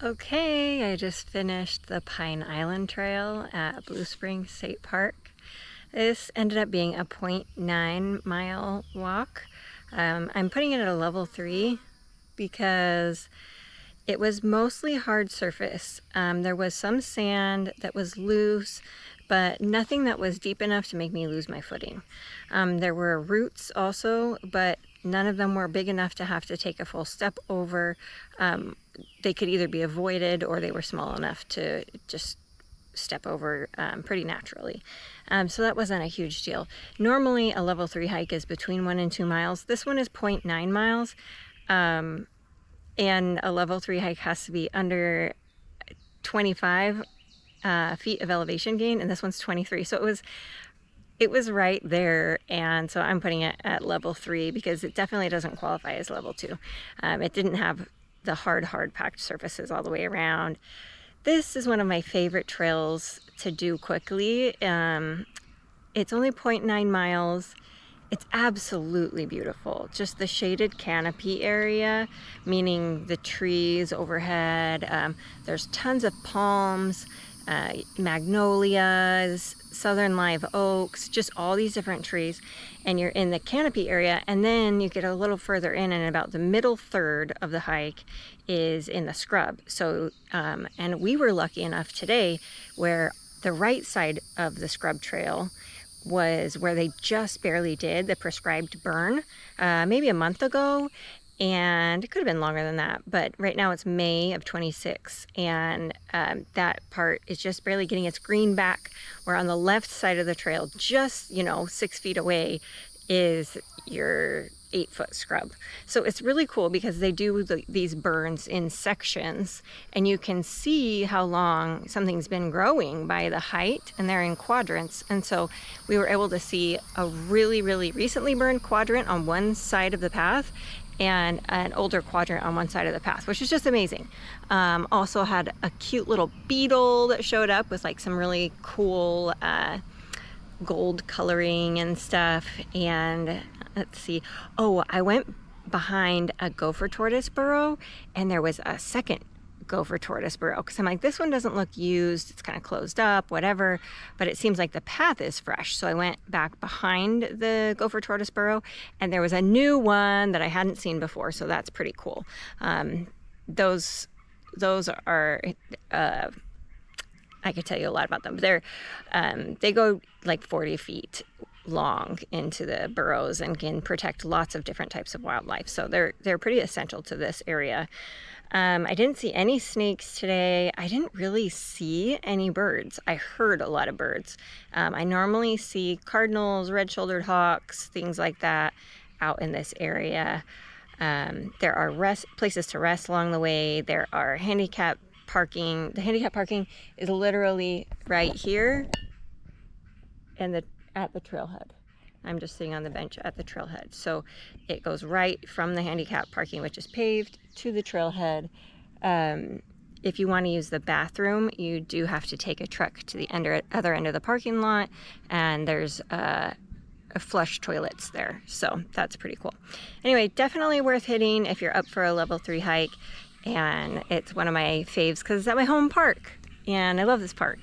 Okay, I just finished the Pine Island Trail at Blue Springs State Park. This ended up being a 0.9 mile walk. I'm putting it at a level 3 because it was mostly hard surface. There was some sand that was loose, but nothing that was deep enough to make me lose my footing. There were roots also, but none of them were big enough to have to take a full step over. They could either be avoided or they were small enough to just step over pretty naturally. So that wasn't a huge deal. Normally a level 3 hike is between 1 and 2 miles. This one is 0.9 miles. And a level 3 hike has to be under 25 feet of elevation gain, and this one's 23. So it was right there, and so I'm putting it at level 3 because it definitely doesn't qualify as level 2. It didn't have the hard packed surfaces all the way around. This is one of my favorite trails to do quickly. It's only 0.9 miles. It's absolutely beautiful. Just the shaded canopy area, meaning the trees overhead. There's tons of palms, magnolias, southern live oaks, just all these different trees. And you're in the canopy area, and then you get a little further in, and about the middle third of the hike is in the scrub. So, and we were lucky enough today where the right side of the scrub trail was where they just barely did the prescribed burn, maybe a month ago, and it could have been longer than that, but right now it's May of 26, and that part is just barely getting its green back, where on the left side of the trail, just 6 feet away, is your 8-foot scrub. So it's really cool because they do these burns in sections, and you can see how long something's been growing by the height, and they're in quadrants. And so we were able to see a really recently burned quadrant on one side of the path and an older quadrant on one side of the path, which is just amazing. Also had a cute little beetle that showed up with like some really cool gold coloring and stuff. And let's see, I went behind a gopher tortoise burrow, and there was a second gopher tortoise burrow, because I'm like, this one doesn't look used, it's kind of closed up, whatever, but it seems like the path is fresh. So I went back behind the gopher tortoise burrow, and there was a new one that I hadn't seen before, so that's pretty cool. Those are I could tell you a lot about them, but they go like 40 feet long into the burrows and can protect lots of different types of wildlife. So they're pretty essential to this area. I didn't see any snakes today. I didn't really see any birds. I heard a lot of birds. I normally see cardinals, red-shouldered hawks, things like that out in this area. There are places to rest along the way. There are handicap parking. The handicap parking is literally right here and at the trailhead. I'm just sitting on the bench at the trailhead. So it goes right from the handicap parking, which is paved, to the trailhead. If you want to use the bathroom, you do have to take a truck to the other end of the parking lot, and there's a flush toilets there. So that's pretty cool. Anyway, definitely worth hitting if you're up for a level 3 hike. And it's one of my faves because it's at my home park, and I love this park.